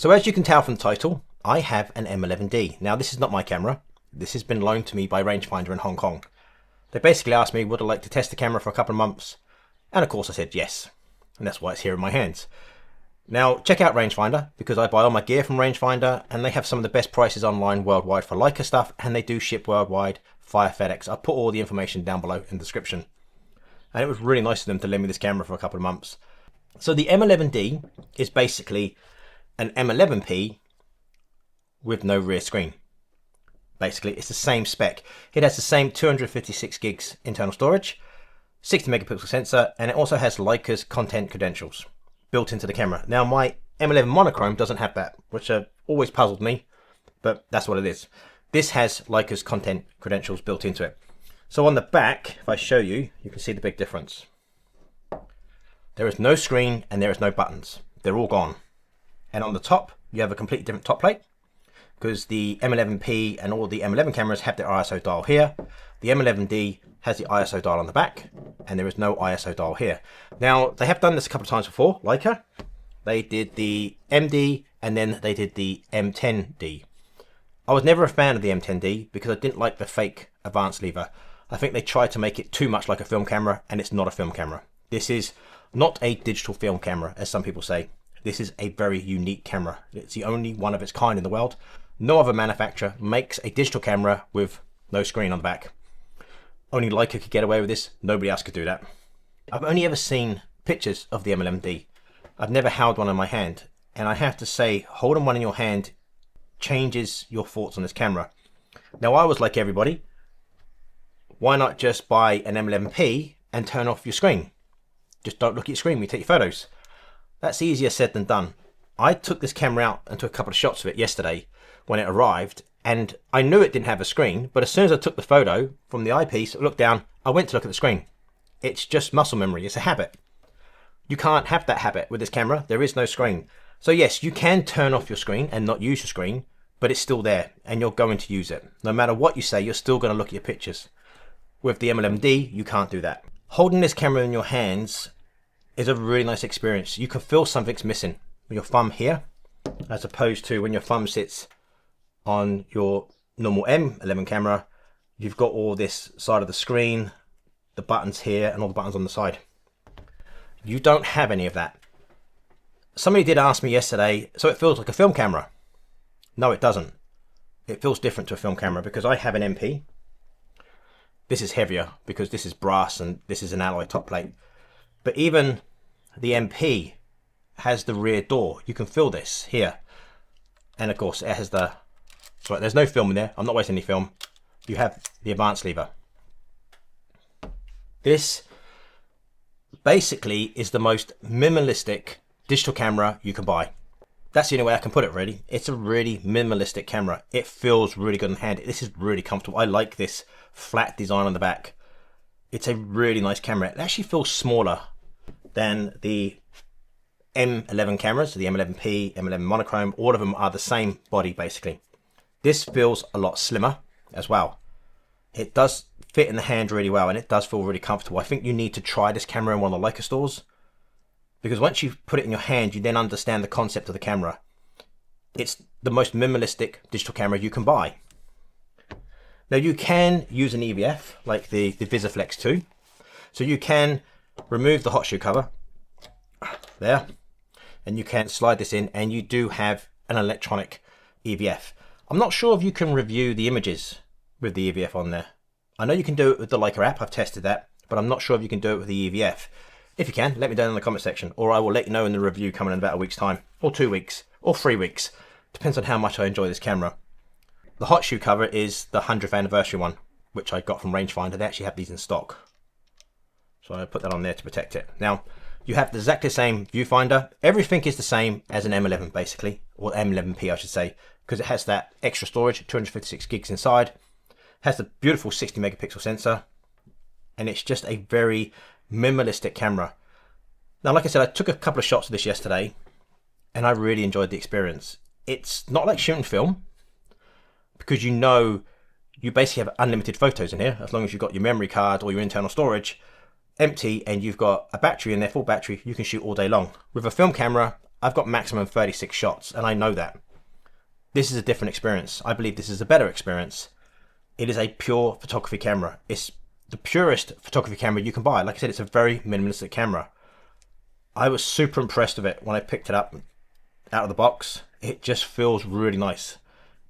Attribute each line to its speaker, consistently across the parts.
Speaker 1: So as you can tell from the title, I have an M11-D. Now this is not my camera. This has been loaned to me by Rangefinder in Hong Kong. They basically asked me would I like to test the camera for a couple of months, and of course I said yes, and that's why it's here in my hands. Now check out Rangefinder, because I buy all my gear from Rangefinder and they have some of the best prices online worldwide for Leica stuff, and they do ship worldwide via Fedex. I'll put all the information down below in the description. And it was really nice of them to lend me this camera for a couple of months. So the M11-D is basically an M11P with no rear screen. Basically, it's the same spec. It has the same 256 gigs internal storage, 60 megapixel sensor, and it also has Leica's content credentials built into the camera. Now, my M11 monochrome doesn't have that, which always puzzled me, but that's what it is. This has Leica's content credentials built into it. So on the back, if I show you, you can see the big difference. There is no screen and there is no buttons. They're all gone. And on the top, you have a completely different top plate, because the M11P and all the M11 cameras have their ISO dial here. The M11D has the ISO dial on the back, and there is no ISO dial here. Now, they have done this a couple of times before, Leica. They did the MD, and then they did the M10D. I was never a fan of the M10D because I didn't like the fake advance lever. I think they tried to make it too much like a film camera, and it's not a film camera. This is not a digital film camera, as some people say. This is a very unique camera. It's the only one of its kind in the world. No other manufacturer makes a digital camera with no screen on the back. Only Leica could get away with this. Nobody else could do that. I've only ever seen pictures of the M11D. I've never held one in my hand. And I have to say, holding one in your hand changes your thoughts on this camera. Now, I was like everybody. Why not just buy an M11P and turn off your screen? Just don't look at your screen when you take your photos. That's easier said than done. I took this camera out and took a couple of shots of it yesterday when it arrived, and I knew it didn't have a screen, but as soon as I took the photo from the eyepiece, looked down, I went to look at the screen. It's just muscle memory. It's a habit. You can't have that habit with this camera. There is no screen. So yes, you can turn off your screen and not use your screen, but it's still there and you're going to use it. No matter what you say, you're still going to look at your pictures. With the M11D, you can't do that. Holding this camera in your hands is a really nice experience. You can feel something's missing with your thumb here, as opposed to when your thumb sits on your normal M11 camera. You've got all this side of the screen, the buttons here, and all the buttons on the side. You don't have any of that. Somebody did ask me yesterday, so it feels like a film camera. No, it doesn't. It feels different to a film camera because I have an MP. This is heavier because this is brass and this is an alloy top plate. But even the MP has the rear door. You can feel this here. And of course, it has the... Sorry, there's no film in there. I'm not wasting any film. You have the advance lever. This basically is the most minimalistic digital camera you can buy. That's the only way I can put it, really. It's a really minimalistic camera. It feels really good in hand. This is really comfortable. I like this flat design on the back. It's a really nice camera. It actually feels smaller than the M11 cameras, the M11P, M11 monochrome. All of them are the same body, basically. This feels a lot slimmer as well. It does fit in the hand really well, and it does feel really comfortable. I think you need to try this camera in one of the Leica stores, because once you put it in your hand, you then understand the concept of the camera. It's the most minimalistic digital camera you can buy. Now, you can use an EVF like the VisiFlex 2. So you can remove the hot shoe cover there, and you can slide this in, and you do have an electronic EVF. I'm not sure if you can review the images with the EVF on there. I know you can do it with the Leica app. I've tested that, but I'm not sure if you can do it with the EVF. If you can, let me know in the comment section, or I will let you know in the review coming in about a week's time, or 2 weeks, or 3 weeks. Depends on how much I enjoy this camera. The hot shoe cover is the 100th anniversary one, which I got from Rangefinder. They actually have these in stock. So I put that on there to protect it. Now, you have the exactly same viewfinder. Everything is the same as an M11, basically, or M11P, I should say, because it has that extra storage, 256 gigs inside. It has the beautiful 60 megapixel sensor, and it's just a very minimalistic camera. Now, like I said, I took a couple of shots of this yesterday, and I really enjoyed the experience. It's not like shooting film, because you basically have unlimited photos in here, as long as you've got your memory card or your internal storage empty and you've got a battery in there, full battery, you can shoot all day long. With a film camera, I've got maximum 36 shots, and I know that. This is a different experience. I believe this is a better experience. It is a pure photography camera. It's the purest photography camera you can buy. Like I said, it's a very minimalistic camera. I was super impressed with it when I picked it up out of the box. It just feels really nice.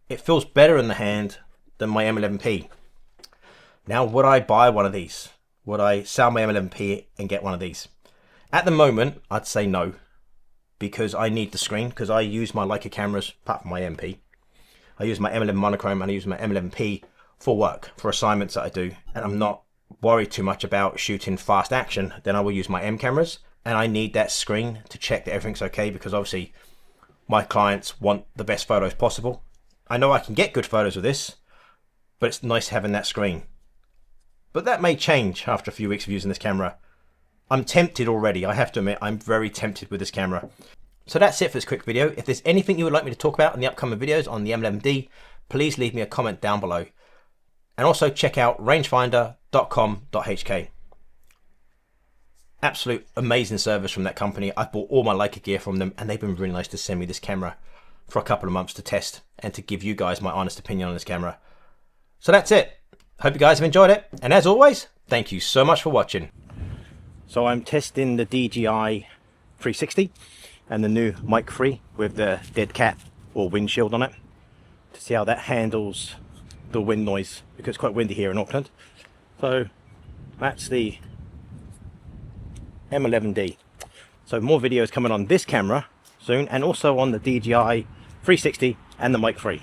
Speaker 1: It feels better in the hand than my M11P. Now, would I buy one of these? Would I sell my M11P and get one of these? At the moment, I'd say no, because I need the screen, because I use my Leica cameras, apart from my MP. I use my M11 monochrome and I use my M11P for work, for assignments that I do, and I'm not worried too much about shooting fast action. Then I will use my M cameras, and I need that screen to check that everything's okay, because obviously my clients want the best photos possible. I know I can get good photos with this, but it's nice having that screen. But that may change after a few weeks of using this camera. I'm tempted already, I have to admit, I'm very tempted with this camera. So that's it for this quick video. If there's anything you would like me to talk about in the upcoming videos on the M11D, please leave me a comment down below. And also check out rangefinder.com.hk. Absolute amazing service from that company. I've bought all my Leica gear from them, and they've been really nice to send me this camera for a couple of months to test and to give you guys my honest opinion on this camera. So that's it. Hope you guys have enjoyed it, and as always, thank you so much for watching. So I'm testing the DJI 360 and the new Mic 3 with the dead cat or windshield on it to see how that handles the wind noise, because it's quite windy here in Auckland. So that's the M11D. So more videos coming on this camera soon, and also on the DJI 360 and the Mic 3.